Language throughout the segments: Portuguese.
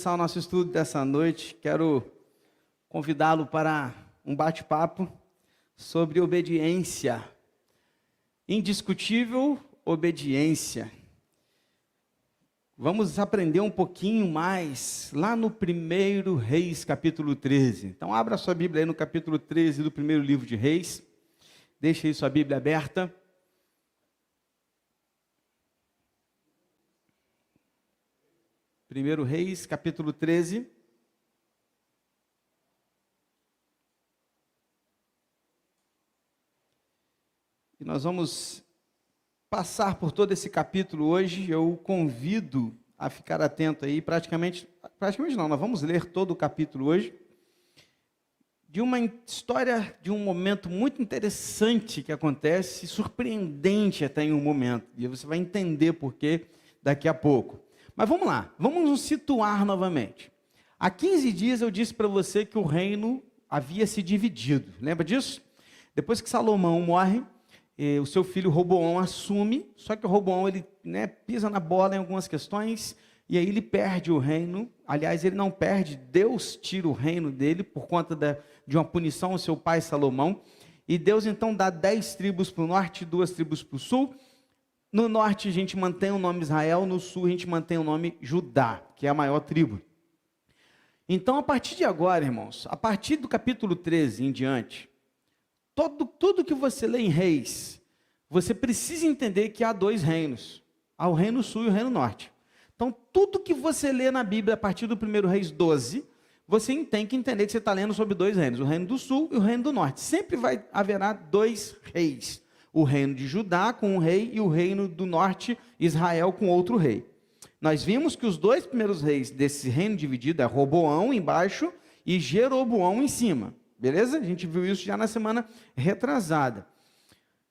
começar o nosso estudo dessa noite, quero convidá-lo para um bate-papo sobre obediência. Indiscutível obediência. Vamos aprender um pouquinho mais lá no 1 Reis, capítulo 13. Então, abra sua Bíblia aí no capítulo 13 do primeiro livro de Reis. Deixe aí sua Bíblia aberta. 1 Reis, capítulo 13. E nós vamos passar por todo esse capítulo hoje. Eu convido a ficar atento aí, praticamente não, nós vamos ler todo o capítulo hoje, de uma história, de um momento muito interessante que acontece, surpreendente até em um momento, e você vai entender por quê daqui a pouco. Mas vamos lá, vamos nos situar novamente. Há 15 dias eu disse para você que o reino havia se dividido, lembra disso? Depois que Salomão morre, o seu filho Roboão assume, só que o Roboão ele, pisa na bola em algumas questões, e aí ele perde o reino. Aliás, ele não perde, Deus tira o reino dele por conta de uma punição ao seu pai Salomão, e Deus então dá 10 tribos para o norte e 2 tribos para o sul. No norte a gente mantém o nome Israel, no sul a gente mantém o nome Judá, que é a maior tribo. Então, a partir de agora, irmãos, a partir do capítulo 13 em diante, tudo que você lê em Reis, você precisa entender que há 2 reinos. Há o reino sul e o reino norte. Então, tudo que você lê na Bíblia a partir do 1 Reis 12, você tem que entender que você está lendo sobre 2 reinos, o reino do sul e o reino do norte. Sempre haverá 2 reis. O reino de Judá com um rei e o reino do norte, Israel, com outro rei. Nós vimos que os 2 primeiros reis desse reino dividido é Roboão embaixo e Jeroboão em cima. Beleza? A gente viu isso já na semana retrasada.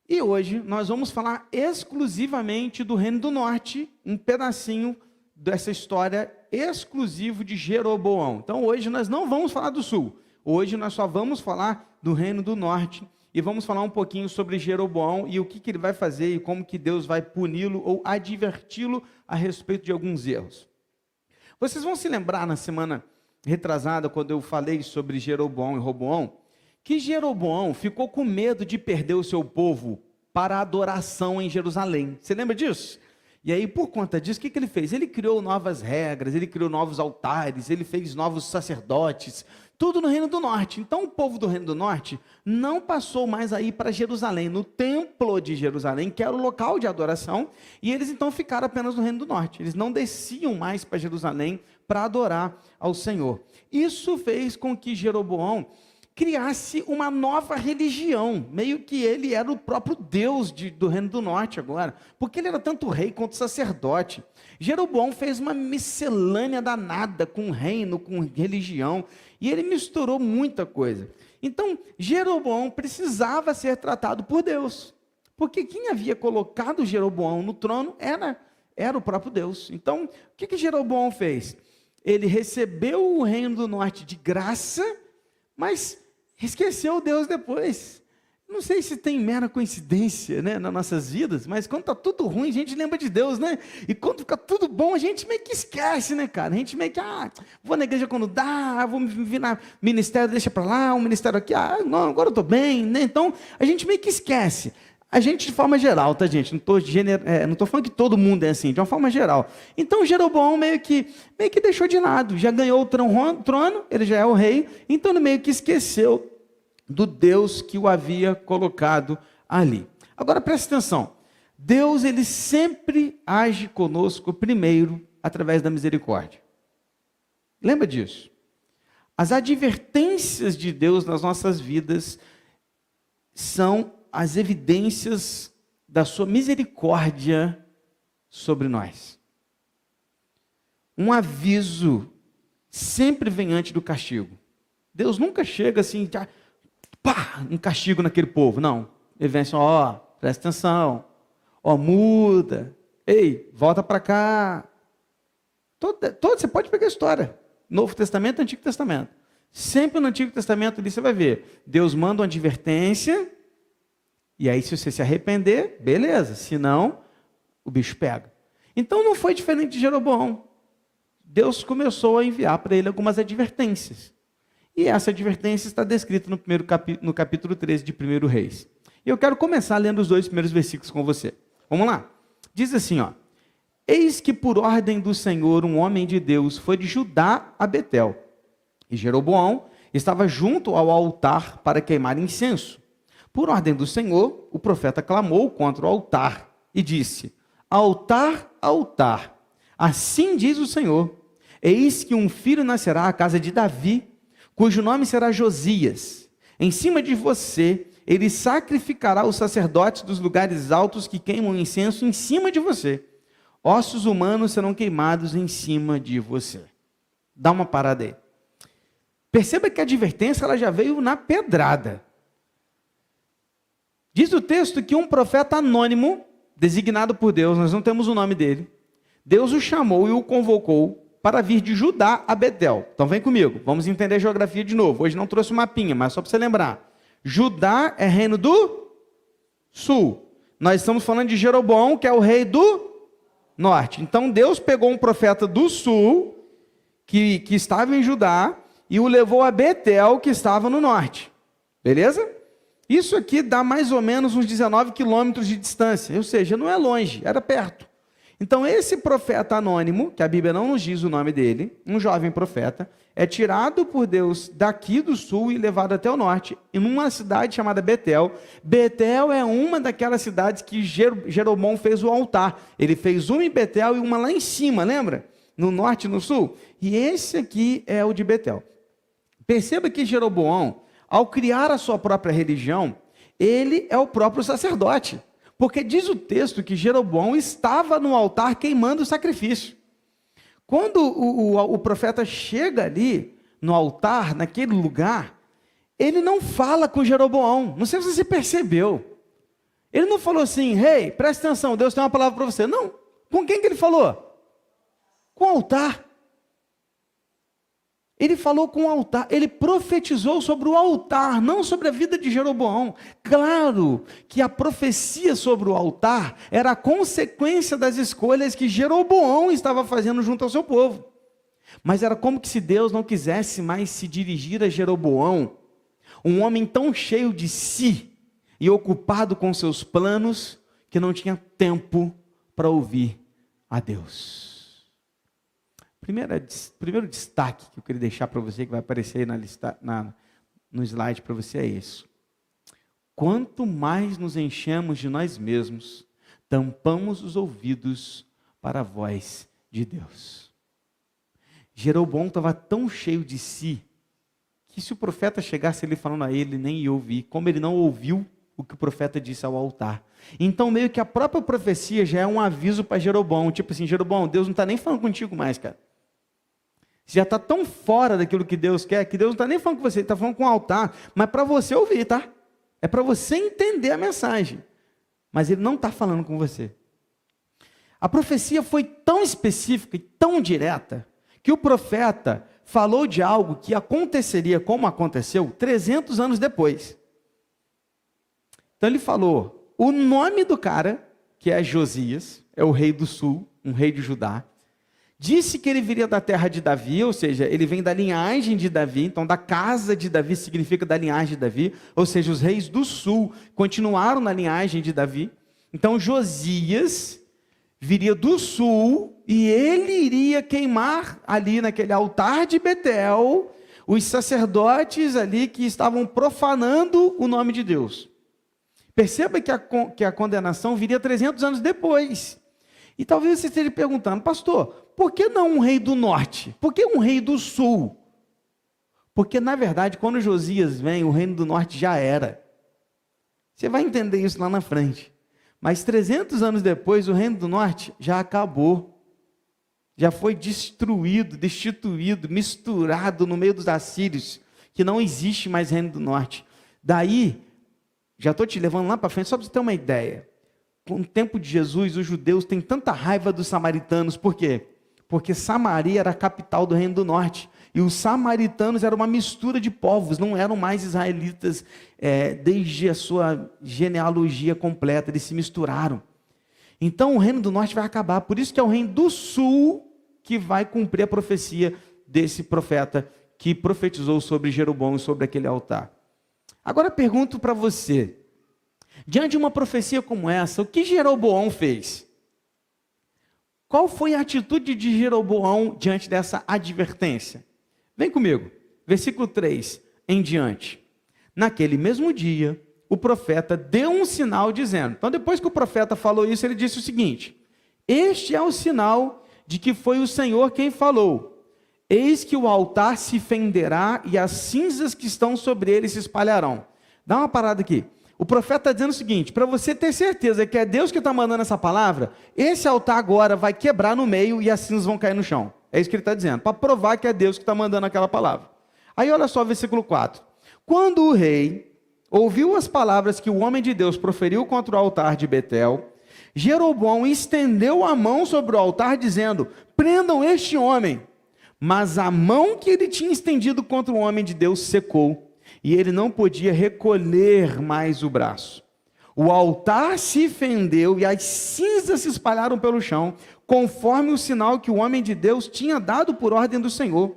E hoje nós vamos falar exclusivamente do reino do norte, um pedacinho dessa história exclusivo de Jeroboão. Então hoje nós não vamos falar do sul. Hoje nós só vamos falar do reino do norte. E vamos falar um pouquinho sobre Jeroboão e o que ele vai fazer e como que Deus vai puni-lo ou adverti-lo a respeito de alguns erros. Vocês vão se lembrar na semana retrasada, quando eu falei sobre Jeroboão e Roboão, que Jeroboão ficou com medo de perder o seu povo para a adoração em Jerusalém. Você lembra disso? E aí, por conta disso, o que ele fez? Ele criou novas regras, ele criou novos altares, ele fez novos sacerdotes, tudo no Reino do Norte. Então, o povo do Reino do Norte não passou mais a ir para Jerusalém, no templo de Jerusalém, que era o local de adoração, e eles então ficaram apenas no Reino do Norte. Eles não desciam mais para Jerusalém para adorar ao Senhor. Isso fez com que Jeroboão criasse uma nova religião, meio que ele era o próprio Deus do Reino do Norte agora, porque ele era tanto rei quanto sacerdote. Jeroboão fez uma miscelânea danada com reino, com religião, e ele misturou muita coisa. Então, Jeroboão precisava ser tratado por Deus, porque quem havia colocado Jeroboão no trono era o próprio Deus. Então, o que Jeroboão fez? Ele recebeu o reino do norte de graça, mas esqueceu Deus depois. Não sei se tem mera coincidência, nas nossas vidas, mas quando está tudo ruim, a gente lembra de Deus, E quando fica tudo bom, a gente meio que esquece, cara? A gente meio que, vou na igreja quando dá, vou vir na ministério, deixa para lá, um ministério aqui, não, agora eu estou bem, Então, a gente meio que esquece. A gente, de forma geral, tá, gente? Não estou falando que todo mundo é assim, de uma forma geral. Então, Jeroboão meio que deixou de lado, já ganhou o trono, ele já é o rei, então ele meio que esqueceu do Deus que o havia colocado ali. Agora, presta atenção. Deus, ele sempre age conosco primeiro através da misericórdia. Lembra disso? As advertências de Deus nas nossas vidas são as evidências da sua misericórdia sobre nós. Um aviso sempre vem antes do castigo. Deus nunca chega assim, um castigo naquele povo. Não. Ele vem assim, presta atenção, muda, ei, volta para cá. Você pode pegar a história, Novo Testamento, Antigo Testamento. Sempre no Antigo Testamento ali você vai ver, Deus manda uma advertência, e aí se você se arrepender, beleza, senão o bicho pega. Então não foi diferente de Jeroboão. Deus começou a enviar para ele algumas advertências. E essa advertência está descrita no capítulo 13 de 1 Reis. E eu quero começar lendo os 2 primeiros versículos com você. Vamos lá? Diz assim, ó. Eis que por ordem do Senhor, um homem de Deus foi de Judá a Betel. E Jeroboão estava junto ao altar para queimar incenso. Por ordem do Senhor, o profeta clamou contra o altar e disse, altar, altar, assim diz o Senhor, eis que um filho nascerá à casa de Davi, cujo nome será Josias. Em cima de você, ele sacrificará os sacerdotes dos lugares altos que queimam incenso em cima de você. Ossos humanos serão queimados em cima de você. Dá uma parada aí. Perceba que a advertência ela já veio na pedrada. Diz o texto que um profeta anônimo, designado por Deus, nós não temos o nome dele, Deus o chamou e o convocou para vir de Judá a Betel. Então vem comigo, vamos entender a geografia de novo. Hoje não trouxe um mapinha, mas só para você lembrar. Judá é reino do sul. Nós estamos falando de Jeroboão, que é o rei do norte. Então Deus pegou um profeta do sul, que estava em Judá, e o levou a Betel, que estava no norte. Beleza? Isso aqui dá mais ou menos uns 19 quilômetros de distância, ou seja, não é longe, era perto. Então esse profeta anônimo, que a Bíblia não nos diz o nome dele, um jovem profeta, é tirado por Deus daqui do sul e levado até o norte, em uma cidade chamada Betel. Betel é uma daquelas cidades que Jeroboão fez o altar. Ele fez uma em Betel e uma lá em cima, lembra? No norte e no sul. E esse aqui é o de Betel. Perceba que Jeroboão, ao criar a sua própria religião, ele é o próprio sacerdote. Porque diz o texto que Jeroboão estava no altar queimando o sacrifício. Quando o profeta chega ali no altar, naquele lugar, ele não fala com Jeroboão. Não sei se você percebeu. Ele não falou assim, rei, presta atenção, Deus tem uma palavra para você. Não. Com quem que ele falou? Com o altar. Ele falou com o altar, ele profetizou sobre o altar, não sobre a vida de Jeroboão. Claro que a profecia sobre o altar era a consequência das escolhas que Jeroboão estava fazendo junto ao seu povo. Mas era como que se Deus não quisesse mais se dirigir a Jeroboão, um homem tão cheio de si e ocupado com seus planos, que não tinha tempo para ouvir a Deus. Primeiro destaque que eu queria deixar para você, que vai aparecer aí no slide para você, é isso. Quanto mais nos enchemos de nós mesmos, tampamos os ouvidos para a voz de Deus. Jeroboão estava tão cheio de si, que se o profeta chegasse ele falando a ele, nem ia ouvir, como ele não ouviu o que o profeta disse ao altar. Então meio que a própria profecia já é um aviso para Jeroboão, tipo assim, Jeroboão, Deus não está nem falando contigo mais, cara. Você já está tão fora daquilo que Deus quer, que Deus não está nem falando com você, Ele está falando com o altar, mas para você ouvir, tá? É para você entender a mensagem, mas Ele não está falando com você. A profecia foi tão específica e tão direta, que o profeta falou de algo que aconteceria como aconteceu 300 anos depois. Então ele falou o nome do cara, que é Josias, é o rei do sul, um rei de Judá. Disse que ele viria da terra de Davi, ou seja, ele vem da linhagem de Davi, então da casa de Davi significa da linhagem de Davi, ou seja, os reis do sul continuaram na linhagem de Davi. Então Josias viria do sul e ele iria queimar ali naquele altar de Betel os sacerdotes ali que estavam profanando o nome de Deus. Perceba que a condenação viria 300 anos depois. E talvez você esteja perguntando, pastor, por que não um rei do norte? Por que um rei do sul? Porque, na verdade, quando Josias vem, o reino do norte já era. Você vai entender isso lá na frente. Mas 300 anos depois, o reino do norte já acabou. Já foi destruído, destituído, misturado no meio dos assírios, que não existe mais reino do norte. Daí, já estou te levando lá para frente, só para você ter uma ideia. Com o tempo de Jesus, os judeus têm tanta raiva dos samaritanos. Por quê? Porque Samaria era a capital do reino do norte. E os samaritanos eram uma mistura de povos, não eram mais israelitas desde a sua genealogia completa, eles se misturaram. Então o reino do norte vai acabar, por isso que é o reino do sul que vai cumprir a profecia desse profeta que profetizou sobre Jeroboão e sobre aquele altar. Agora pergunto para você, diante de uma profecia como essa, o que Jeroboão fez? Qual foi a atitude de Jeroboão diante dessa advertência? Vem comigo, versículo 3 em diante. Naquele mesmo dia, o profeta deu um sinal dizendo, então depois que o profeta falou isso, ele disse o seguinte: este é o sinal de que foi o Senhor quem falou. Eis que o altar se fenderá e as cinzas que estão sobre ele se espalharão. Dá uma parada aqui. O profeta está dizendo o seguinte, para você ter certeza que é Deus que está mandando essa palavra, esse altar agora vai quebrar no meio e as cinzas vão cair no chão. É isso que ele está dizendo, para provar que é Deus que está mandando aquela palavra. Aí olha só o versículo 4. Quando o rei ouviu as palavras que o homem de Deus proferiu contra o altar de Betel, Jeroboão estendeu a mão sobre o altar, dizendo: prendam este homem. Mas a mão que ele tinha estendido contra o homem de Deus secou, e ele não podia recolher mais o braço. O altar se fendeu e as cinzas se espalharam pelo chão, conforme o sinal que o homem de Deus tinha dado por ordem do Senhor.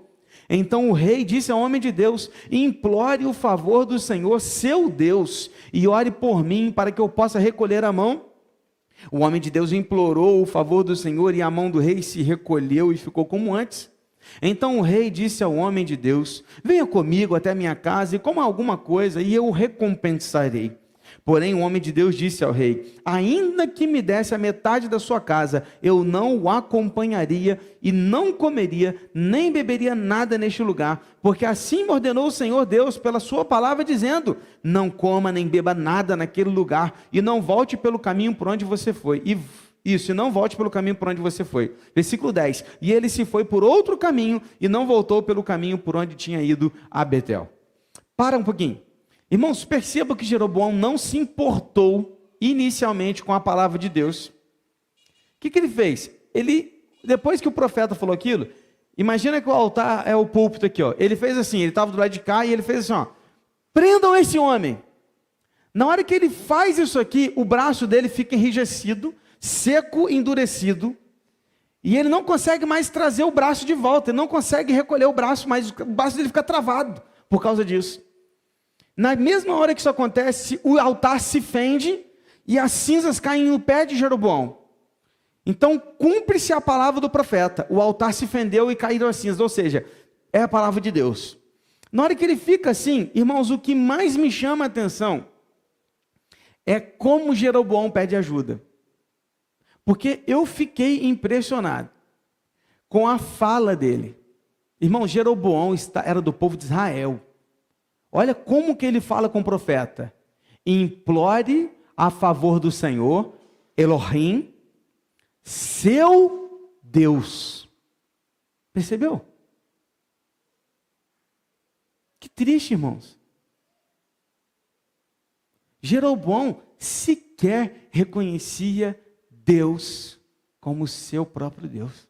Então o rei disse ao homem de Deus: implore o favor do Senhor, seu Deus, e ore por mim, para que eu possa recolher a mão. O homem de Deus implorou o favor do Senhor, e a mão do rei se recolheu e ficou como antes. Então o rei disse ao homem de Deus: venha comigo até a minha casa e coma alguma coisa, e eu o recompensarei. Porém o homem de Deus disse ao rei: ainda que me desse a metade da sua casa, eu não o acompanharia e não comeria, nem beberia nada neste lugar, porque assim me ordenou o Senhor Deus pela sua palavra, dizendo: não coma nem beba nada naquele lugar, e não volte pelo caminho por onde você foi. E não volte pelo caminho por onde você foi. Versículo 10. E ele se foi por outro caminho e não voltou pelo caminho por onde tinha ido a Betel. Para um pouquinho. Irmãos, perceba que Jeroboão não se importou inicialmente com a palavra de Deus. O que ele fez? Depois que o profeta falou aquilo, imagina que o altar é o púlpito aqui, ó. Ele fez assim, ele estava do lado de cá e ele fez assim, ó: prendam esse homem. Na hora que ele faz isso aqui, o braço dele fica enrijecido, seco, endurecido, e ele não consegue mais trazer o braço de volta, ele não consegue recolher o braço, mas o braço dele fica travado por causa disso. Na mesma hora que isso acontece, o altar se fende e as cinzas caem no pé de Jeroboão. Então cumpre-se a palavra do profeta, o altar se fendeu e caíram as cinzas, ou seja, é a palavra de Deus. Na hora que ele fica assim, irmãos, o que mais me chama a atenção é como Jeroboão pede ajuda. Porque eu fiquei impressionado com a fala dele. Irmão, Jeroboão era do povo de Israel. Olha como que ele fala com o profeta: implore a favor do Senhor, Elohim, seu Deus. Percebeu? Que triste, irmãos. Jeroboão sequer reconhecia Deus como seu próprio Deus.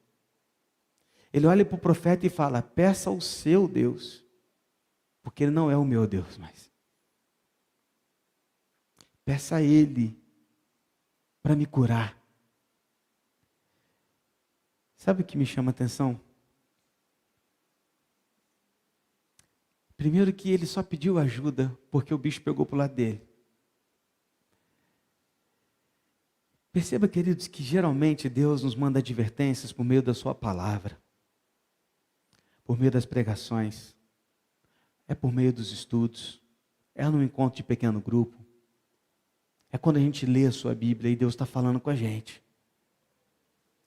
Ele olha para o profeta e fala: peça ao seu Deus, porque ele não é o meu Deus mais. Peça a ele para me curar. Sabe o que me chama a atenção? Primeiro que ele só pediu ajuda porque o bicho pegou para o lado dele. Perceba, queridos, que geralmente Deus nos manda advertências por meio da sua palavra, por meio das pregações, é por meio dos estudos, é no encontro de pequeno grupo, é quando a gente lê a sua Bíblia e Deus está falando com a gente,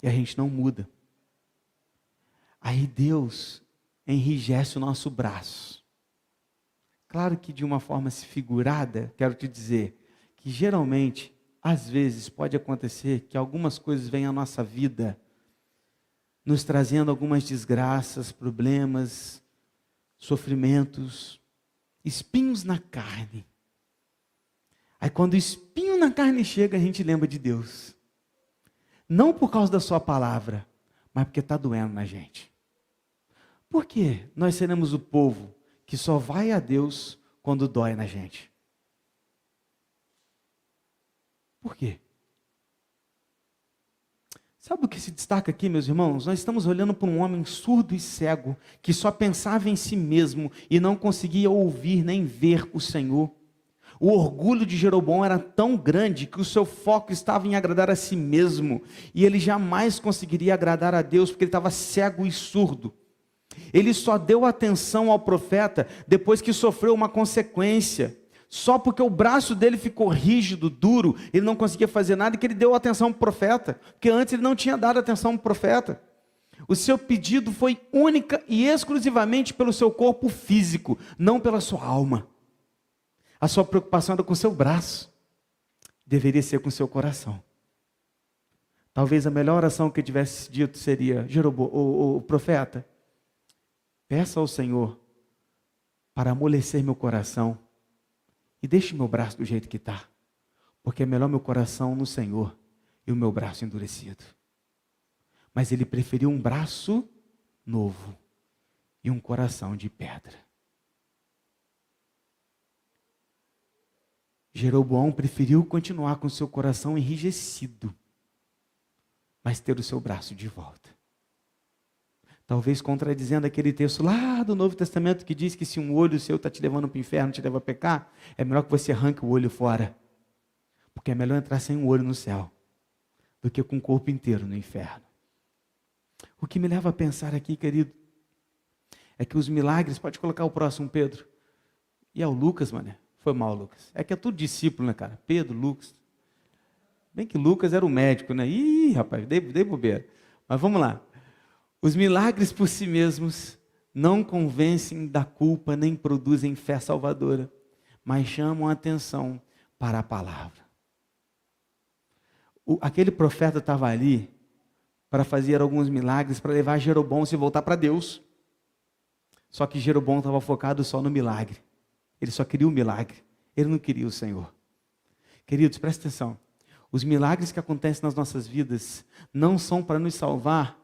e a gente não muda. Aí Deus enrijece o nosso braço. Claro que de uma forma figurada, quero te dizer que geralmente, às vezes pode acontecer que algumas coisas venham à nossa vida, nos trazendo algumas desgraças, problemas, sofrimentos, espinhos na carne. Aí quando o espinho na carne chega, a gente lembra de Deus. Não por causa da sua palavra, mas porque está doendo na gente. Por que nós seremos o povo que só vai a Deus quando dói na gente? Por quê? Sabe o que se destaca aqui, meus irmãos? Nós estamos olhando para um homem surdo e cego, que só pensava em si mesmo e não conseguia ouvir nem ver o Senhor. O orgulho de Jeroboão era tão grande que o seu foco estava em agradar a si mesmo, e ele jamais conseguiria agradar a Deus, porque ele estava cego e surdo. Ele só deu atenção ao profeta depois que sofreu uma consequência. Só porque o braço dele ficou rígido, duro, ele não conseguia fazer nada, e que ele deu atenção para o profeta, porque antes ele não tinha dado atenção para o profeta. O seu pedido foi única e exclusivamente pelo seu corpo físico, não pela sua alma. A sua preocupação era com o seu braço, deveria ser com o seu coração. Talvez a melhor oração que eu tivesse dito seria: o profeta, peça ao Senhor para amolecer meu coração, e deixe meu braço do jeito que está, porque é melhor meu coração no Senhor e o meu braço endurecido. Mas ele preferiu um braço novo e um coração de pedra. Jeroboão preferiu continuar com seu coração enrijecido, mas ter o seu braço de volta. Talvez contradizendo aquele texto lá do Novo Testamento que diz que se um olho seu está te levando para o inferno, te leva a pecar, é melhor que você arranque o olho fora. Porque é melhor entrar sem um olho no céu do que com o corpo inteiro no inferno. O que me leva a pensar aqui, querido, é que os milagres, pode colocar o próximo, Pedro. E é o Lucas, mané. Foi mal, Lucas. É que é tudo discípulo, né, cara? Pedro, Lucas. Bem que Lucas era o médico, né? Ih, rapaz, dei bobeira. Mas vamos lá. Os milagres por si mesmos não convencem da culpa nem produzem fé salvadora, mas chamam a atenção para a palavra. Aquele profeta estava ali para fazer alguns milagres, para levar Jeroboão a se voltar para Deus. Só que Jeroboão estava focado só no milagre. Ele só queria o milagre, ele não queria o Senhor. Queridos, presta atenção. Os milagres que acontecem nas nossas vidas não são para nos salvar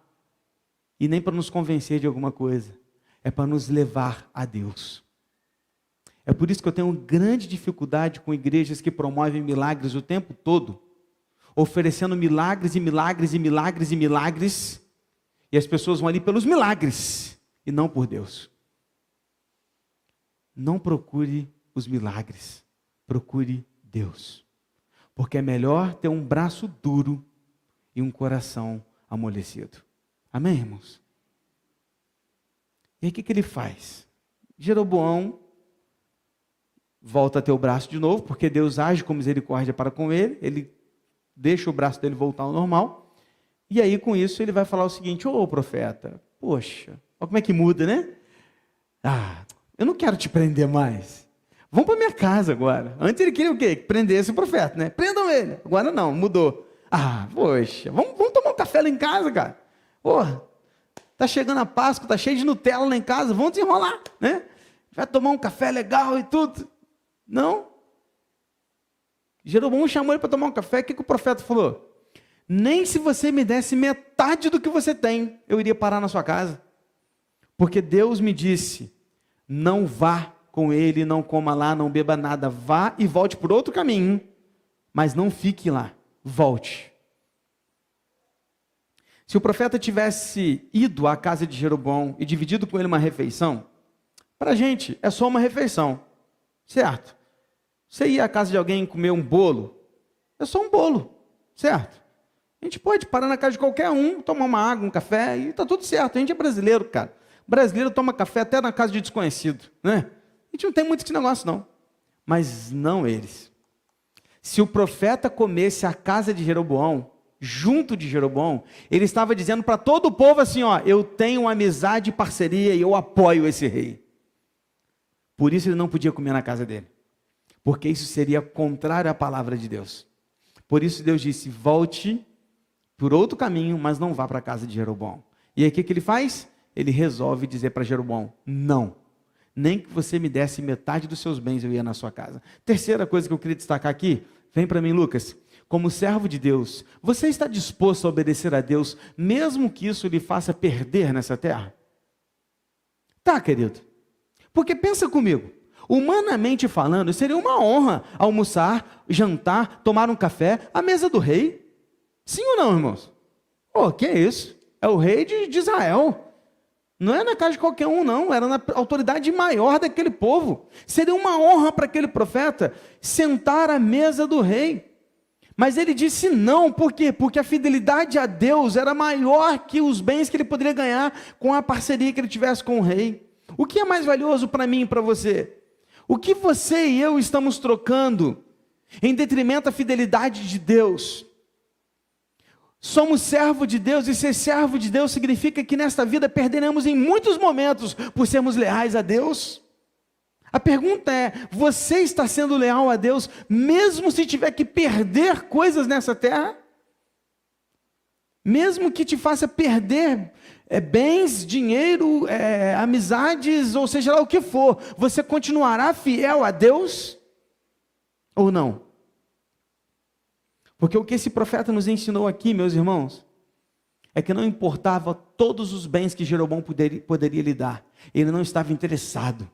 e nem para nos convencer de alguma coisa. É para nos levar a Deus. É por isso que eu tenho grande dificuldade com igrejas que promovem milagres o tempo todo, oferecendo milagres e milagres e milagres e milagres, e as pessoas vão ali pelos milagres e não por Deus. Não procure os milagres, procure Deus. Porque é melhor ter um braço duro e um coração amolecido. Amém, irmãos? E aí o que ele faz? Jeroboão volta a ter o braço de novo, porque Deus age com misericórdia para com ele, ele deixa o braço dele voltar ao normal, e aí com isso ele vai falar o seguinte: ô profeta, poxa, olha como é que muda, né? Eu não quero te prender mais. Vamos para minha casa agora. Antes ele queria o quê? Que prendesse o profeta, né? Prendam ele. Agora não, mudou. Poxa, vamos tomar um café lá em casa, cara. Porra, tá chegando a Páscoa, tá cheio de Nutella lá em casa, vamos desenrolar, né? Vai tomar um café legal e tudo. Não. Jeroboão chamou ele para tomar um café, o que o profeta falou? Nem se você me desse metade do que você tem, eu iria parar na sua casa. Porque Deus me disse: não vá com ele, não coma lá, não beba nada, vá e volte por outro caminho, mas não fique lá, volte. Se o profeta tivesse ido à casa de Jeroboão e dividido com ele uma refeição, para a gente é só uma refeição, certo? Você ir à casa de alguém comer um bolo, é só um bolo, certo? A gente pode parar na casa de qualquer um, tomar uma água, um café, e está tudo certo. A gente é brasileiro, cara. Brasileiro toma café até na casa de desconhecido, né? A gente não tem muito esse negócio, não. Mas não eles. Se o profeta comesse a casa de Jeroboão, junto de Jeroboão, ele estava dizendo para todo o povo assim, ó, eu tenho amizade e parceria e eu apoio esse rei. Por isso ele não podia comer na casa dele. Porque isso seria contrário à palavra de Deus. Por isso Deus disse: volte por outro caminho, mas não vá para a casa de Jeroboão. E aí o que ele faz? Ele resolve dizer para Jeroboão: não, nem que você me desse metade dos seus bens eu ia na sua casa. Terceira coisa que eu queria destacar aqui, vem para mim, Lucas. Como servo de Deus, você está disposto a obedecer a Deus, mesmo que isso lhe faça perder nessa terra? Tá, querido? Porque pensa comigo, humanamente falando, seria uma honra almoçar, jantar, tomar um café à mesa do rei. Sim ou não, irmãos? Oh, que é isso? É o rei de Israel. Não é na casa de qualquer um, não. Era na autoridade maior daquele povo. Seria uma honra para aquele profeta sentar à mesa do rei. Mas ele disse não, por quê? Porque a fidelidade a Deus era maior que os bens que ele poderia ganhar com a parceria que ele tivesse com o rei. O que é mais valioso para mim e para você? O que você e eu estamos trocando em detrimento da fidelidade de Deus? Somos servo de Deus, e ser servo de Deus significa que nesta vida perderemos em muitos momentos por sermos leais a Deus. A pergunta é, você está sendo leal a Deus, mesmo se tiver que perder coisas nessa terra? Mesmo que te faça perder bens, dinheiro, amizades, ou seja lá o que for, você continuará fiel a Deus? Ou não? Porque o que esse profeta nos ensinou aqui, meus irmãos, é que não importava todos os bens que Jeroboão poderia lhe dar, ele não estava interessado.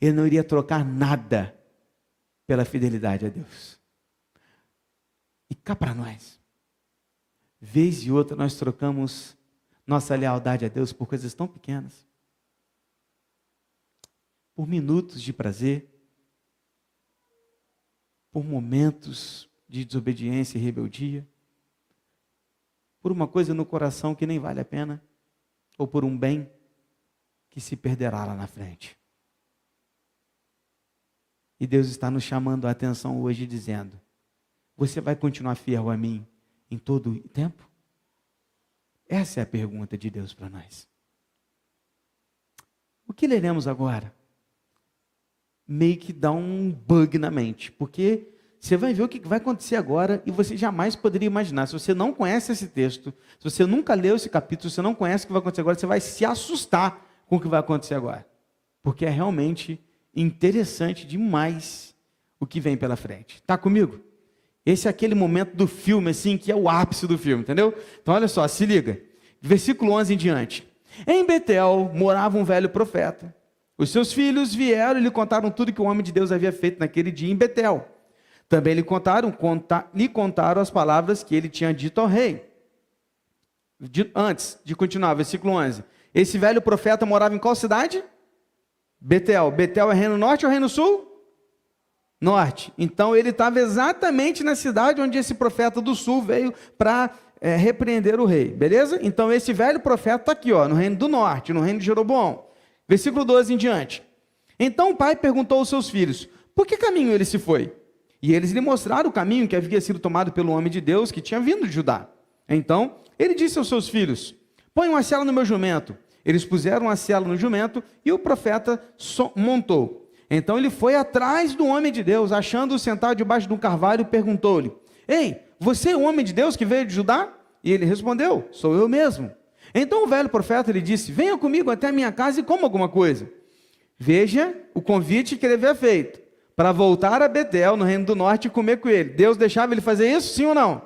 Ele não iria trocar nada pela fidelidade a Deus. E cá para nós, vez e outra nós trocamos nossa lealdade a Deus por coisas tão pequenas. Por minutos de prazer, por momentos de desobediência e rebeldia, por uma coisa no coração que nem vale a pena, ou por um bem que se perderá lá na frente. E Deus está nos chamando a atenção hoje dizendo, você vai continuar fiel a mim em todo o tempo? Essa é a pergunta de Deus para nós. O que leremos agora? Meio que dá um bug na mente, porque você vai ver o que vai acontecer agora e você jamais poderia imaginar. Se você não conhece esse texto, se você nunca leu esse capítulo, se você não conhece o que vai acontecer agora, você vai se assustar com o que vai acontecer agora. Porque é realmente interessante demais o que vem pela frente. Está comigo? Esse é aquele momento do filme, assim, que é o ápice do filme, entendeu? Então, olha só, se liga. Versículo 11 em diante. Em Betel morava um velho profeta. Os seus filhos vieram e lhe contaram tudo que o homem de Deus havia feito naquele dia em Betel. Também lhe contaram as palavras que ele tinha dito ao rei. Antes de continuar, versículo 11. Esse velho profeta morava em qual cidade? Betel. Betel é reino norte ou reino sul? Norte. Então ele estava exatamente na cidade onde esse profeta do sul veio para repreender o rei. Beleza? Então esse velho profeta está aqui, ó, no reino do norte, no reino de Jeroboão. Versículo 12 em diante. Então o pai perguntou aos seus filhos, por que caminho ele se foi? E eles lhe mostraram o caminho que havia sido tomado pelo homem de Deus que tinha vindo de Judá. Então ele disse aos seus filhos, põe uma sela no meu jumento. Eles puseram a sela no jumento e o profeta montou. Então ele foi atrás do homem de Deus, achando-o sentado debaixo de um carvalho, e perguntou-lhe, ei, você é o homem de Deus que veio de Judá? E ele respondeu, sou eu mesmo. Então o velho profeta lhe disse, venha comigo até a minha casa e coma alguma coisa. Veja o convite que ele havia feito, para voltar a Betel, no reino do norte, e comer com ele. Deus deixava ele fazer isso, sim ou não?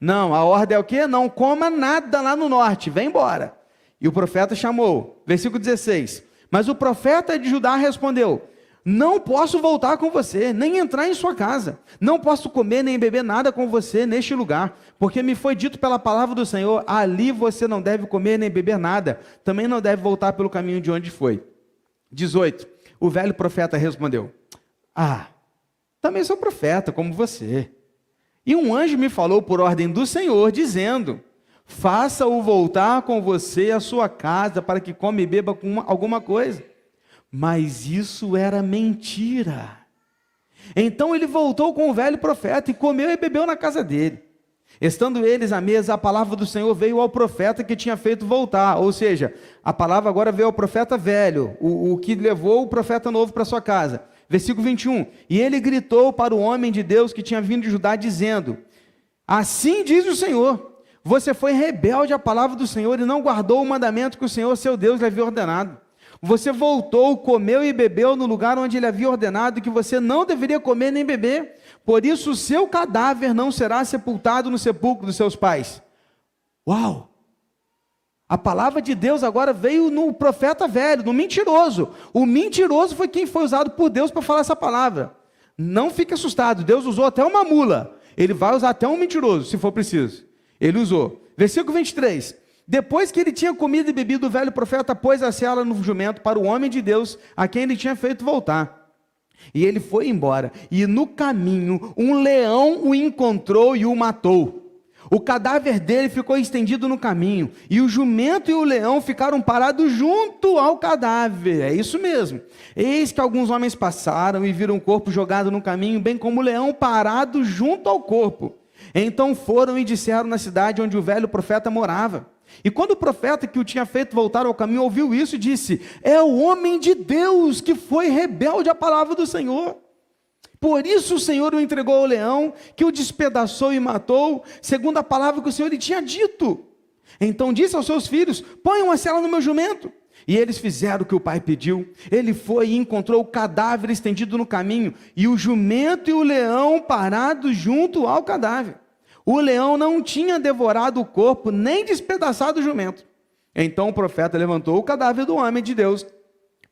Não, a ordem é o quê? Não coma nada lá no norte, vem embora. E o profeta chamou, versículo 16, mas o profeta de Judá respondeu, não posso voltar com você, nem entrar em sua casa, não posso comer nem beber nada com você neste lugar, porque me foi dito pela palavra do Senhor, ali você não deve comer nem beber nada, também não deve voltar pelo caminho de onde foi. 18, o velho profeta respondeu, também sou profeta como você, e um anjo me falou por ordem do Senhor, dizendo, faça-o voltar com você à sua casa, para que come e beba com alguma coisa. Mas isso era mentira. Então ele voltou com o velho profeta, e comeu e bebeu na casa dele. Estando eles à mesa, a palavra do Senhor veio ao profeta que tinha feito voltar. Ou seja, a palavra agora veio ao profeta velho, o que levou o profeta novo para sua casa. Versículo 21. E ele gritou para o homem de Deus que tinha vindo de Judá, dizendo, assim diz o Senhor, você foi rebelde à palavra do Senhor e não guardou o mandamento que o Senhor, seu Deus, lhe havia ordenado. Você voltou, comeu e bebeu no lugar onde ele havia ordenado que você não deveria comer nem beber. Por isso o seu cadáver não será sepultado no sepulcro dos seus pais. Uau! A palavra de Deus agora veio no profeta velho, no mentiroso. O mentiroso foi quem foi usado por Deus para falar essa palavra. Não fique assustado, Deus usou até uma mula. Ele vai usar até um mentiroso, se for preciso. Ele usou. Versículo 23. Depois que ele tinha comido e bebido, o velho profeta pôs a sela no jumento para o homem de Deus, a quem ele tinha feito voltar. E ele foi embora, e no caminho um leão o encontrou e o matou. O cadáver dele ficou estendido no caminho, e o jumento e o leão ficaram parados junto ao cadáver. É isso mesmo. Eis que alguns homens passaram e viram o corpo jogado no caminho, bem como o leão parado junto ao corpo. Então foram e disseram na cidade onde o velho profeta morava. E quando o profeta que o tinha feito voltar ao caminho ouviu isso, disse: é o homem de Deus que foi rebelde à palavra do Senhor. Por isso o Senhor o entregou ao leão, que o despedaçou e matou, segundo a palavra que o Senhor lhe tinha dito. Então disse aos seus filhos: ponham a sela no meu jumento. E eles fizeram o que o pai pediu. Ele foi e encontrou o cadáver estendido no caminho, e o jumento e o leão parados junto ao cadáver. O leão não tinha devorado o corpo, nem despedaçado o jumento. Então o profeta levantou o cadáver do homem de Deus,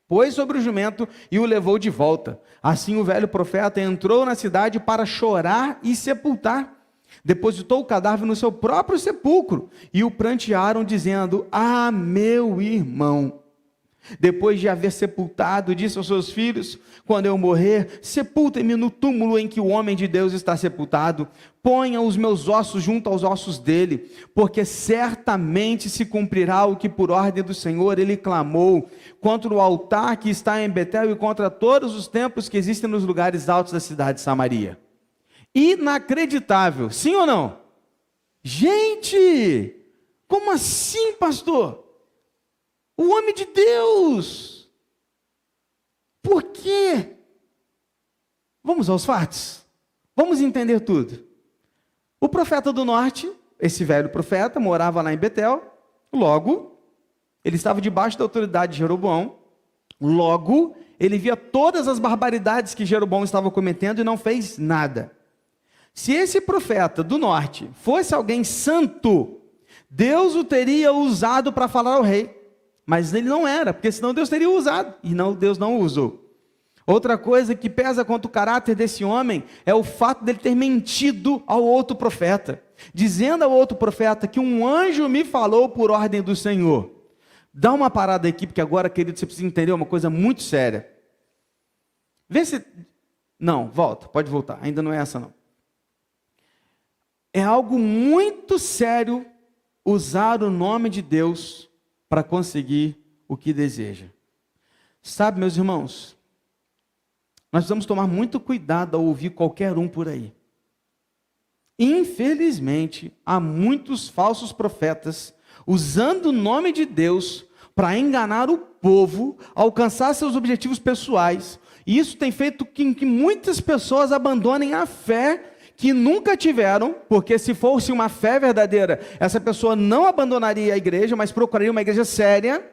pôs sobre o jumento e o levou de volta. Assim o velho profeta entrou na cidade para chorar e sepultar. Depositou o cadáver no seu próprio sepulcro e o prantearam, dizendo: ah, meu irmão. Depois de haver sepultado, disse aos seus filhos: quando eu morrer, sepultem-me no túmulo em que o homem de Deus está sepultado. Ponha os meus ossos junto aos ossos dele, porque certamente se cumprirá o que por ordem do Senhor ele clamou, contra o altar que está em Betel e contra todos os templos que existem nos lugares altos da cidade de Samaria. Inacreditável, sim ou não? Gente, como assim, pastor? O homem de Deus. Por quê? Vamos aos fatos. Vamos entender tudo. O profeta do norte, esse velho profeta, morava lá em Betel. Logo, ele estava debaixo da autoridade de Jeroboão. Logo, ele via todas as barbaridades que Jeroboão estava cometendo e não fez nada. Se esse profeta do norte fosse alguém santo, Deus o teria usado para falar ao rei. Mas ele não era, porque senão Deus teria usado, e não, Deus não o usou. Outra coisa que pesa contra o caráter desse homem é o fato dele ter mentido ao outro profeta, dizendo ao outro profeta que um anjo me falou por ordem do Senhor. Dá uma parada aqui, porque agora, querido, você precisa entender uma coisa muito séria. Vê se... Não, volta, pode voltar, ainda não é essa não. É algo muito sério usar o nome de Deus para conseguir o que deseja. Sabe, meus irmãos, nós precisamos tomar muito cuidado ao ouvir qualquer um por aí. Infelizmente, há muitos falsos profetas usando o nome de Deus para enganar o povo, alcançar seus objetivos pessoais. E isso tem feito com que muitas pessoas abandonem a fé que nunca tiveram, porque se fosse uma fé verdadeira, essa pessoa não abandonaria a igreja, mas procuraria uma igreja séria.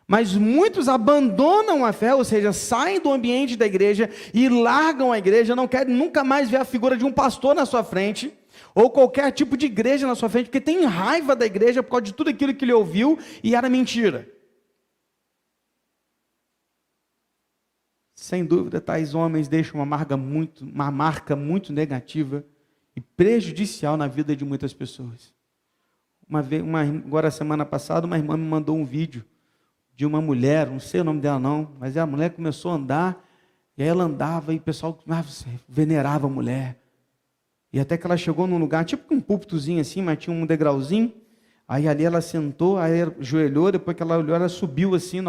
Mas muitos abandonam a fé, ou seja, saem do ambiente da igreja e largam a igreja, não querem nunca mais ver a figura de um pastor na sua frente, ou qualquer tipo de igreja na sua frente, porque tem raiva da igreja por causa de tudo aquilo que ele ouviu e era mentira. Sem dúvida, tais homens deixam uma marca muito negativa e prejudicial na vida de muitas pessoas. Agora, semana passada, uma irmã me mandou um vídeo de uma mulher, não sei o nome dela não, mas a mulher começou a andar, e aí ela andava e o pessoal venerava a mulher. E até que ela chegou num lugar, tipo um púlpitozinho assim, mas tinha um degrauzinho. Aí ali ela sentou, aí ela ajoelhou, depois que ela olhou, ela subiu assim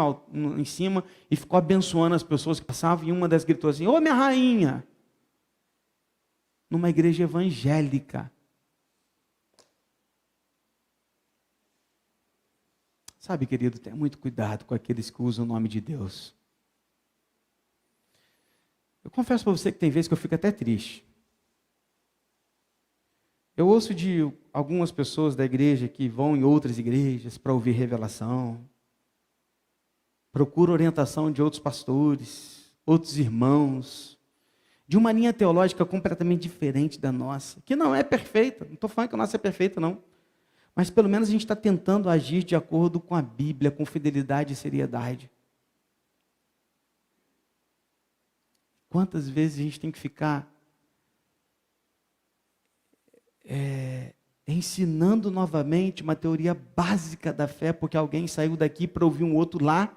em cima e ficou abençoando as pessoas que passavam, e uma das gritou assim: ô minha rainha! Numa igreja evangélica. Sabe, querido, tenha muito cuidado com aqueles que usam o nome de Deus. Eu confesso para você que tem vezes que eu fico até triste. Eu ouço de algumas pessoas da igreja que vão em outras igrejas para ouvir revelação, procuram orientação de outros pastores, outros irmãos, de uma linha teológica completamente diferente da nossa, que não é perfeita, não estou falando que a nossa é perfeita não, mas pelo menos a gente está tentando agir de acordo com a Bíblia, com fidelidade e seriedade. Quantas vezes a gente tem que ficar ensinando novamente uma teoria básica da fé, porque alguém saiu daqui para ouvir um outro lá,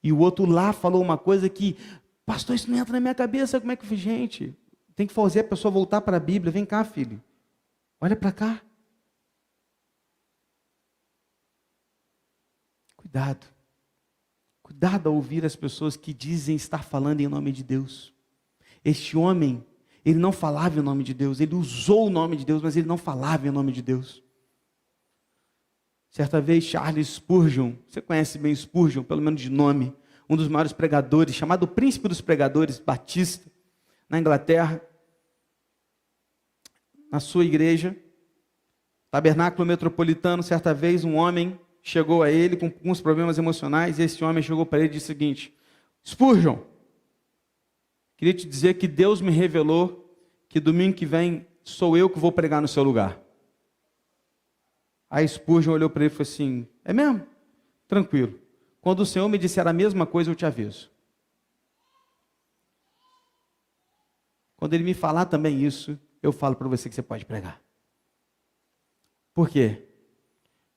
e o outro lá falou uma coisa que, pastor, isso não entra na minha cabeça, como é que foi? Gente, tem que fazer a pessoa voltar para a Bíblia. Vem cá, filho, olha para cá. Cuidado. Cuidado ao ouvir as pessoas que dizem estar falando em nome de Deus. Este homem, ele não falava em nome de Deus, ele usou o nome de Deus, mas ele não falava em nome de Deus. Certa vez, Charles Spurgeon, você conhece bem Spurgeon, pelo menos de nome, um dos maiores pregadores, chamado príncipe dos pregadores, batista, na Inglaterra, na sua igreja, tabernáculo metropolitano, certa vez um homem chegou a ele com alguns problemas emocionais, e esse homem chegou para ele e disse o seguinte: Spurgeon, queria te dizer que Deus me revelou que domingo que vem sou eu que vou pregar no seu lugar. Aí Spurgeon olhou para ele e falou assim: é mesmo? Tranquilo. Quando o Senhor me disser a mesma coisa, eu te aviso. Quando ele me falar também isso, eu falo para você que você pode pregar. Por quê?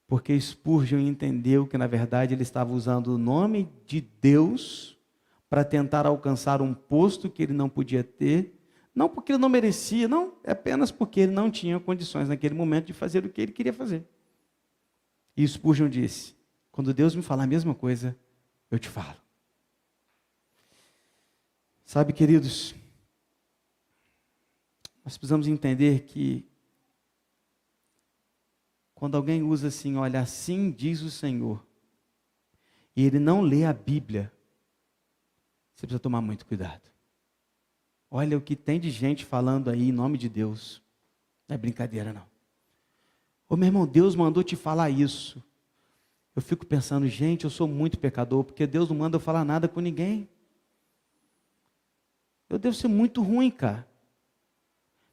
Porque Spurgeon entendeu que, na verdade, ele estava usando o nome de Deus para tentar alcançar um posto que ele não podia ter, não porque ele não merecia, não, é apenas porque ele não tinha condições naquele momento de fazer o que ele queria fazer. E Spurgeon disse: quando Deus me falar a mesma coisa, eu te falo. Sabe, queridos, nós precisamos entender que quando alguém usa assim, olha, assim diz o Senhor, e ele não lê a Bíblia, você precisa tomar muito cuidado. Olha o que tem de gente falando aí em nome de Deus. Não é brincadeira, não. Ô meu irmão, Deus mandou te falar isso. Eu fico pensando, gente, eu sou muito pecador, porque Deus não manda eu falar nada com ninguém. Eu devo ser muito ruim, cara.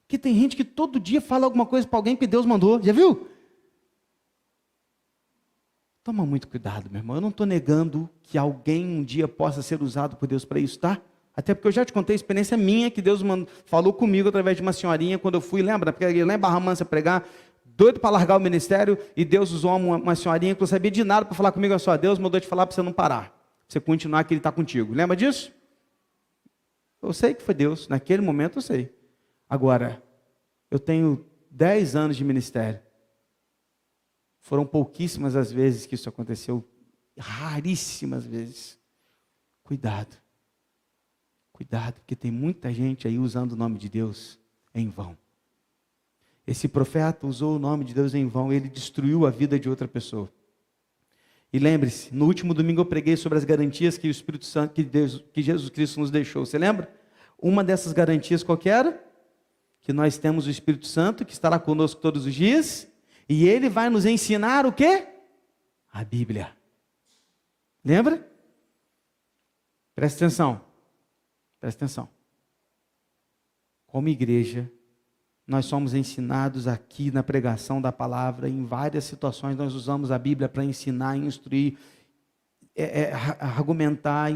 Porque tem gente que todo dia fala alguma coisa para alguém que Deus mandou. Já viu? Toma muito cuidado, meu irmão. Eu não estou negando que alguém um dia possa ser usado por Deus para isso, tá? Até porque eu já te contei a experiência minha, que Deus falou comigo através de uma senhorinha, quando eu fui, lembra? Porque eu ia lá em Barra Mansa pregar, doido para largar o ministério, e Deus usou uma senhorinha que não sabia de nada para falar comigo. Só Deus mandou te falar para você não parar, para você continuar que Ele está contigo. Lembra disso? Eu sei que foi Deus, naquele momento eu sei. Agora, eu tenho 10 anos de ministério. Foram pouquíssimas as vezes que isso aconteceu, raríssimas vezes. Cuidado. Cuidado, porque tem muita gente aí usando o nome de Deus em vão. Esse profeta usou o nome de Deus em vão, ele destruiu a vida de outra pessoa. E lembre-se, no último domingo eu preguei sobre as garantias que o Espírito Santo, que Jesus Cristo nos deixou. Você lembra? Uma dessas garantias qual que era? Que nós temos o Espírito Santo, que estará conosco todos os dias, e ele vai nos ensinar o quê? A Bíblia. Lembra? Presta atenção. Presta atenção. Como igreja, nós somos ensinados aqui na pregação da palavra, em várias situações nós usamos a Bíblia para ensinar, instruir, argumentar,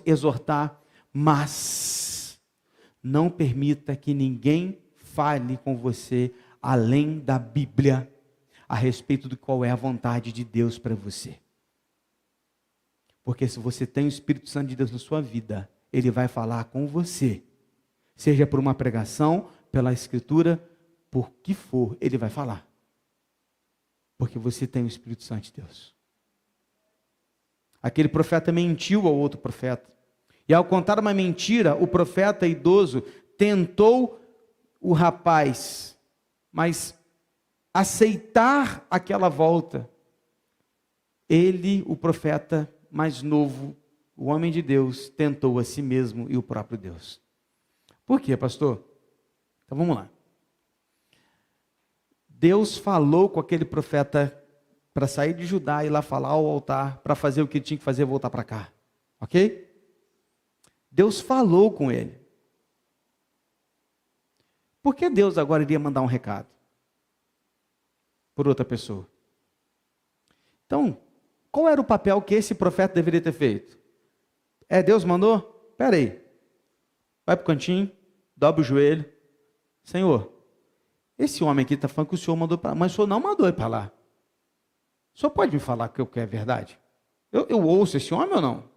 exortar, mas não permita que ninguém fale com você além da Bíblia a respeito de qual é a vontade de Deus para você. Porque se você tem o Espírito Santo de Deus na sua vida, Ele vai falar com você, seja por uma pregação, pela Escritura, por que for, Ele vai falar. Porque você tem o Espírito Santo de Deus. Aquele profeta mentiu ao outro profeta. E ao contar uma mentira, o profeta idoso tentou o rapaz, mas aceitar aquela volta. Ele, o profeta mais novo, o homem de Deus, tentou a si mesmo e o próprio Deus. Por quê, pastor? Então vamos lá. Deus falou com aquele profeta para sair de Judá e ir lá falar ao altar, para fazer o que ele tinha que fazer e voltar para cá. Ok? Deus falou com ele. Por que Deus agora iria mandar um recado por outra pessoa? Então, qual era o papel que esse profeta deveria ter feito? Deus mandou? Espera aí. Vai para o cantinho, dobra o joelho. Senhor, esse homem aqui está falando que o senhor mandou para lá, mas o senhor não mandou ele para lá. O senhor pode me falar que é verdade? Eu ouço esse homem ou não?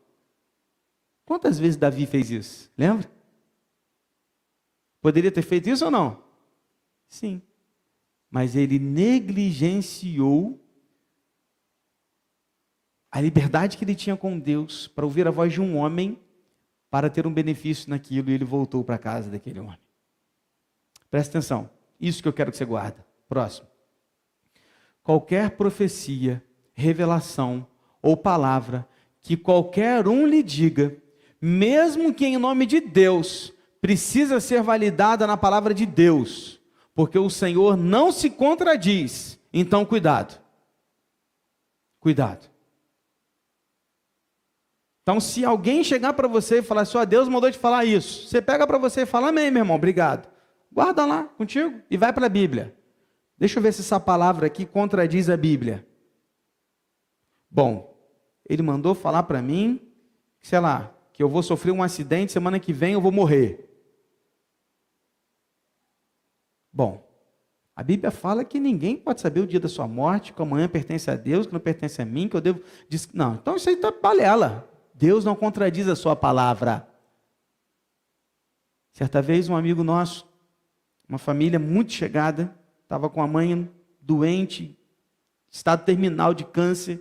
Quantas vezes Davi fez isso? Lembra? Poderia ter feito isso ou não? Sim. Mas ele negligenciou a liberdade que ele tinha com Deus para ouvir a voz de um homem para ter um benefício naquilo, e ele voltou para a casa daquele homem. Presta atenção, isso que eu quero que você guarde. Próximo. Qualquer profecia, revelação ou palavra que qualquer um lhe diga, mesmo que em nome de Deus, precisa ser validada na palavra de Deus, porque o Senhor não se contradiz. Então, cuidado. Cuidado. Então, se alguém chegar para você e falar assim, ó, Deus mandou te falar isso, você pega para você e fala, amém, meu irmão, obrigado. Guarda lá contigo e vai para a Bíblia. Deixa eu ver se essa palavra aqui contradiz a Bíblia. Bom, ele mandou falar para mim, sei lá, que eu vou sofrer um acidente, semana que vem eu vou morrer. Bom, a Bíblia fala que ninguém pode saber o dia da sua morte, que amanhã pertence a Deus, que não pertence a mim, que eu devo... Não, então isso aí está balela. Deus não contradiz a sua palavra. Certa vez um amigo nosso, uma família muito chegada, estava com a mãe doente, estado terminal de câncer,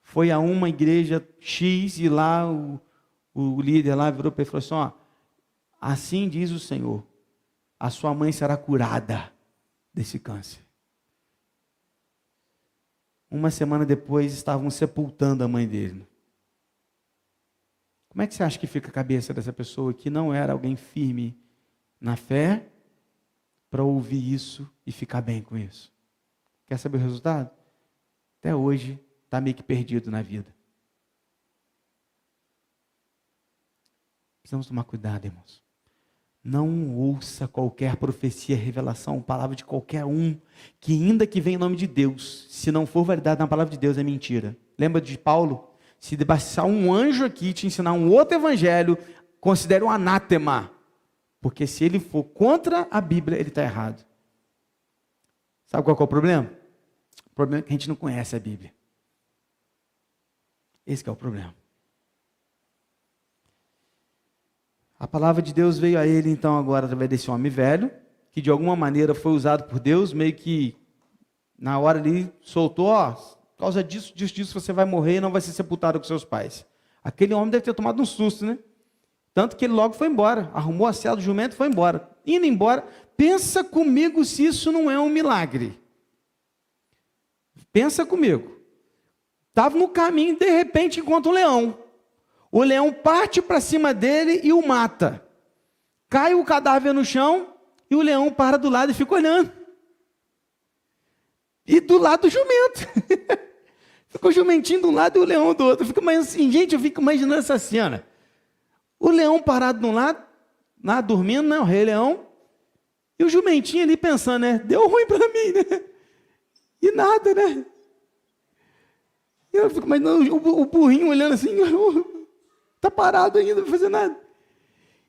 foi a uma igreja X e lá o líder lá virou para ele e falou assim, ó, assim diz o Senhor, a sua mãe será curada desse câncer. Uma semana depois estavam sepultando a mãe dele. Como é que você acha que fica a cabeça dessa pessoa que não era alguém firme na fé para ouvir isso e ficar bem com isso? Quer saber o resultado? Até hoje está meio que perdido na vida. Precisamos tomar cuidado, irmãos. Não ouça qualquer profecia, revelação, palavra de qualquer um, que ainda que venha em nome de Deus, se não for validado na palavra de Deus, é mentira. Lembra de Paulo? Se baixar um anjo aqui te ensinar um outro evangelho, considere um anátema. Porque se ele for contra a Bíblia, ele está errado. Sabe qual é o problema? O problema é que a gente não conhece a Bíblia. Esse é o problema. A palavra de Deus veio a ele, então, agora, através desse homem velho, que de alguma maneira foi usado por Deus, meio que, na hora ali, soltou, ó, por causa disso, você vai morrer e não vai ser sepultado com seus pais. Aquele homem deve ter tomado um susto, né? Tanto que ele logo foi embora, arrumou a sela do jumento e foi embora. Indo embora, pensa comigo se isso não é um milagre. Pensa comigo. Estava no caminho, de repente encontra um leão. O leão parte para cima dele e o mata. Cai o cadáver no chão e o leão para do lado e fica olhando. E do lado do jumento. Fica o jumentinho de um lado e o leão do outro. Eu fico imaginando essa cena. O leão parado de um lado, lá dormindo, né? O rei leão. E o jumentinho ali pensando, né? Deu ruim para mim, né? E nada, né? Eu fico imaginando o burrinho olhando assim, está parado ainda, não vai fazer nada.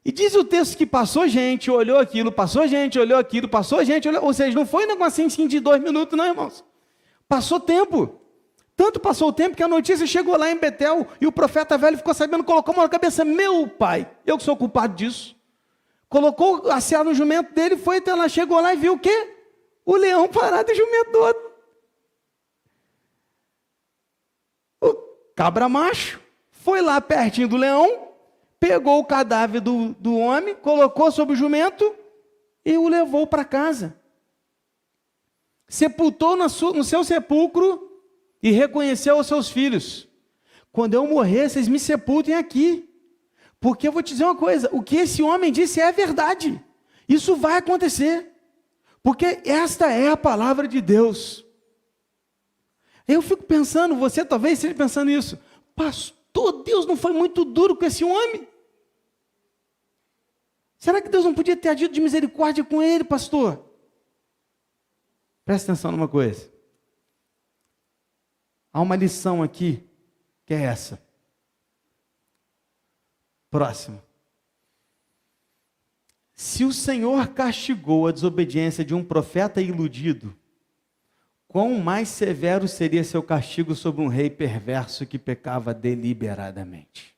E diz o texto que passou gente, olhou aquilo, passou gente, olhou aquilo, passou gente, olhou, ou seja, não foi um negocinho assim de 2 minutos, não, irmãos. Passou tempo. Tanto passou o tempo que a notícia chegou lá em Betel e o profeta velho ficou sabendo, colocou a mão na cabeça, meu pai, eu que sou culpado disso. Colocou a sela no jumento dele, foi até lá, chegou lá e viu o quê? O leão parado e o jumento do outro. O cabra macho foi lá pertinho do leão, pegou o cadáver do homem, colocou sobre o jumento e o levou para casa. Sepultou no seu sepulcro e reconheceu aos seus filhos. Quando eu morrer, vocês me sepultem aqui. Porque eu vou te dizer uma coisa, o que esse homem disse é verdade. Isso vai acontecer. Porque esta é a palavra de Deus. Eu fico pensando, você talvez esteja pensando isso. Pastor, Deus não foi muito duro com esse homem? Será que Deus não podia ter agido de misericórdia com ele, pastor? Presta atenção numa coisa. Há uma lição aqui, que é essa. Próximo. Se o Senhor castigou a desobediência de um profeta iludido, quão mais severo seria seu castigo sobre um rei perverso que pecava deliberadamente?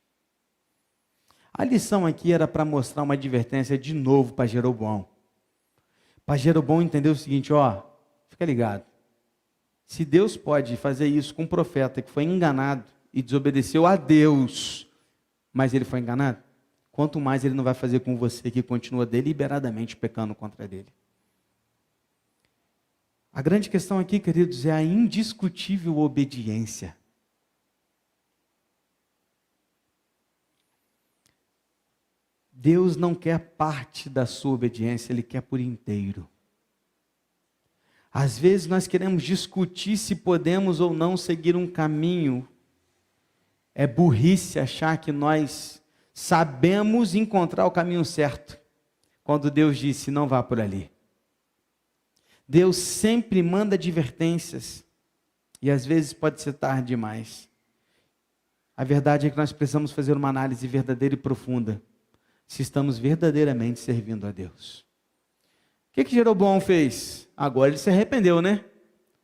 A lição aqui era para mostrar uma advertência de novo para Jeroboão. Para Jeroboão entender o seguinte, fica ligado. Se Deus pode fazer isso com um profeta que foi enganado e desobedeceu a Deus, mas ele foi enganado, quanto mais ele não vai fazer com você que continua deliberadamente pecando contra ele. A grande questão aqui, queridos, é a indiscutível obediência. Deus não quer parte da sua obediência, Ele quer por inteiro. Às vezes nós queremos discutir se podemos ou não seguir um caminho. É burrice achar que nós sabemos encontrar o caminho certo, quando Deus disse, não vá por ali. Deus sempre manda advertências, e às vezes pode ser tarde demais. A verdade é que nós precisamos fazer uma análise verdadeira e profunda, se estamos verdadeiramente servindo a Deus. O que Jeroboão fez? Agora ele se arrependeu, né?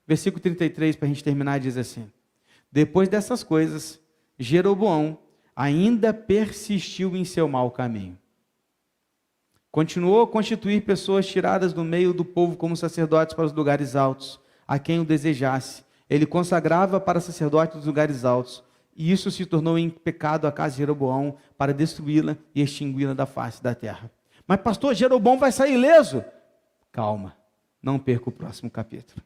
Versículo 33, para a gente terminar, diz assim: depois dessas coisas, Jeroboão ainda persistiu em seu mau caminho. Continuou a constituir pessoas tiradas do meio do povo como sacerdotes para os lugares altos, a quem o desejasse. Ele consagrava para sacerdotes dos lugares altos, e isso se tornou em pecado a casa de Jeroboão, para destruí-la e extingui-la da face da terra. Mas pastor, Jeroboão vai sair ileso? Calma, não perca o próximo capítulo.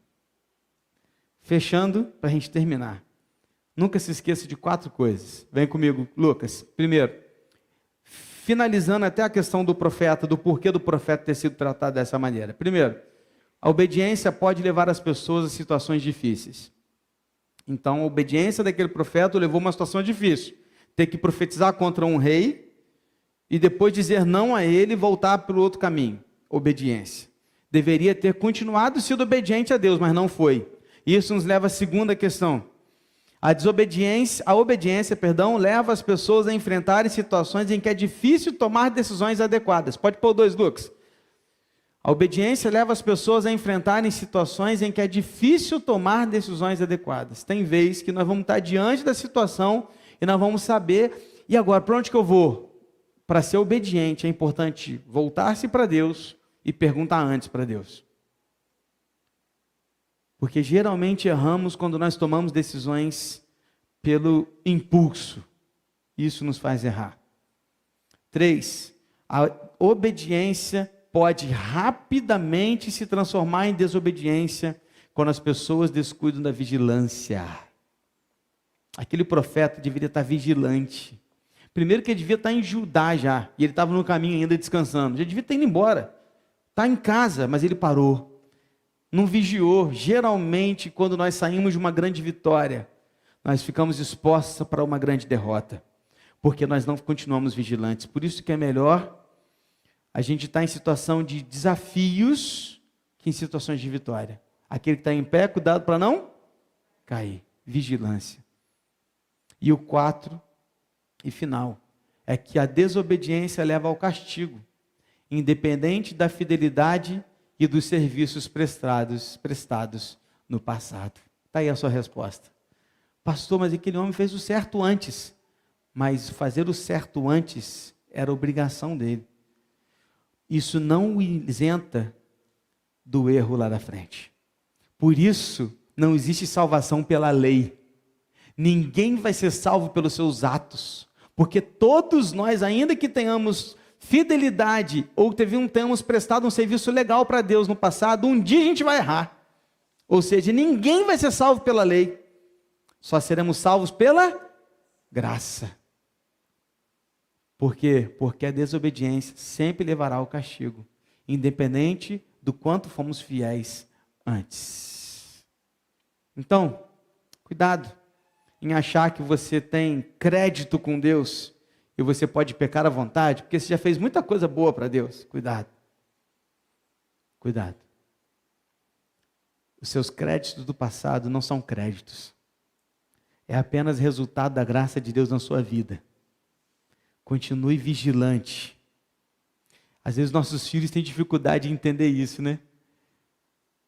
Fechando, para a gente terminar. Nunca se esqueça de 4 coisas. Vem comigo, Lucas. Primeiro, finalizando até a questão do profeta, do porquê do profeta ter sido tratado dessa maneira. Primeiro, a obediência pode levar as pessoas a situações difíceis. Então, a obediência daquele profeta o levou a uma situação difícil. Ter que profetizar contra um rei e depois dizer não a ele e voltar para o outro caminho. Obediência. Deveria ter continuado sido obediente a Deus, mas não foi. Isso nos leva à segunda questão. A obediência, leva as pessoas a enfrentarem situações em que é difícil tomar decisões adequadas. Pode pôr 2, Lucas. A obediência leva as pessoas a enfrentarem situações em que é difícil tomar decisões adequadas. Tem vezes que nós vamos estar diante da situação e nós vamos saber, e agora, para onde que eu vou? Para ser obediente é importante voltar-se para Deus e perguntar antes para Deus. Porque geralmente erramos quando nós tomamos decisões pelo impulso. Isso nos faz errar. 3, a obediência pode rapidamente se transformar em desobediência quando as pessoas descuidam da vigilância. Aquele profeta deveria estar vigilante. Primeiro que ele devia estar em Judá já, e ele estava no caminho ainda descansando. Já devia ter ido embora. Está em casa, mas ele parou. Não vigiou. Geralmente, quando nós saímos de uma grande vitória, nós ficamos expostos para uma grande derrota, porque nós não continuamos vigilantes. Por isso que é melhor a gente estar em situação de desafios que em situações de vitória. Aquele que está em pé, cuidado para não cair. Vigilância. E o 4, e final, é que a desobediência leva ao castigo, independente da fidelidade e dos serviços prestados no passado. Está aí a sua resposta. Pastor, mas aquele homem fez o certo antes. Mas fazer o certo antes era obrigação dele. Isso não o isenta do erro lá da frente. Por isso, não existe salvação pela lei. Ninguém vai ser salvo pelos seus atos. Porque todos nós, ainda que tenhamos fidelidade, ou tenhamos prestado um serviço legal para Deus no passado, um dia a gente vai errar. Ou seja, ninguém vai ser salvo pela lei. Só seremos salvos pela graça. Por quê? Porque a desobediência sempre levará ao castigo, independente do quanto fomos fiéis antes. Então, cuidado em achar que você tem crédito com Deus e você pode pecar à vontade, porque você já fez muita coisa boa para Deus. Cuidado. Cuidado. Os seus créditos do passado não são créditos. É apenas resultado da graça de Deus na sua vida. Continue vigilante. Às vezes nossos filhos têm dificuldade de entender isso, né?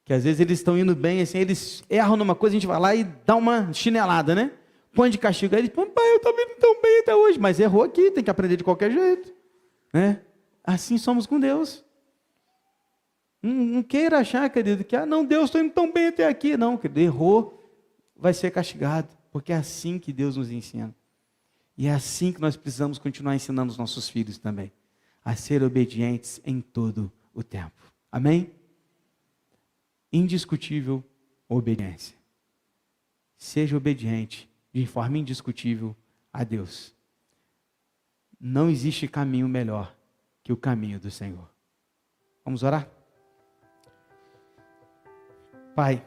Que às vezes eles estão indo bem, assim, eles erram numa coisa, a gente vai lá e dá uma chinelada, né? Põe de castigo. Aí eles, pai, eu também não estou bem até hoje, mas errou aqui, tem que aprender de qualquer jeito, né? Assim somos com Deus. Não queira achar, querido, que, não, Deus, estou indo tão bem até aqui. Não, querido, errou, vai ser castigado, porque é assim que Deus nos ensina. E é assim que nós precisamos continuar ensinando os nossos filhos também, a ser obedientes em todo o tempo. Amém? Indiscutível obediência. Seja obediente de forma indiscutível a Deus. Não existe caminho melhor que o caminho do Senhor. Vamos orar? Pai,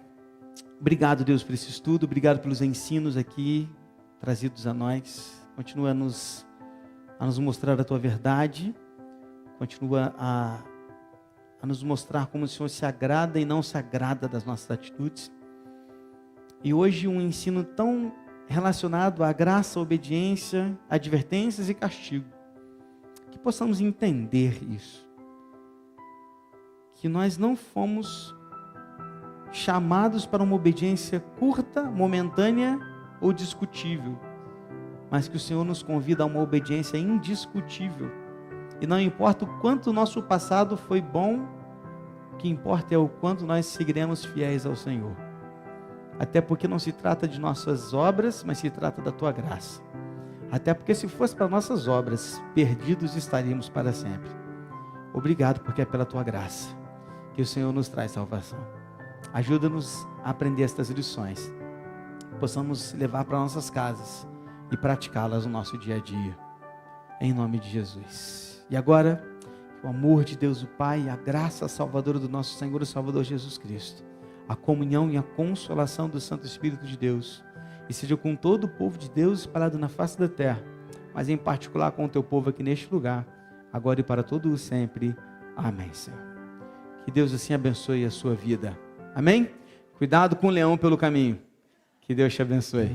obrigado, Deus, por esse estudo, obrigado pelos ensinos aqui trazidos a nós. Continua a nos mostrar a Tua verdade, continua a nos mostrar como o Senhor se agrada e não se agrada das nossas atitudes. E hoje um ensino tão relacionado à graça, obediência, advertências e castigo. Que possamos entender isso. Que nós não fomos chamados para uma obediência curta, momentânea ou discutível, mas que o Senhor nos convida a uma obediência indiscutível. E não importa o quanto o nosso passado foi bom, o que importa é o quanto nós seguiremos fiéis ao Senhor. Até porque não se trata de nossas obras, mas se trata da Tua graça. Até porque se fosse para nossas obras, perdidos estaríamos para sempre. Obrigado, porque é pela Tua graça que o Senhor nos traz salvação. Ajuda-nos a aprender estas lições, possamos levar para nossas casas e praticá-las no nosso dia a dia, em nome de Jesus. E agora, o amor de Deus o Pai, a graça salvadora do nosso Senhor e Salvador Jesus Cristo, a comunhão e a consolação do Santo Espírito de Deus, e seja com todo o povo de Deus espalhado na face da terra, mas em particular com o Teu povo aqui neste lugar, agora e para todo o sempre. Amém, Senhor. Que Deus assim abençoe a sua vida. Amém? Cuidado com o leão pelo caminho. Que Deus te abençoe.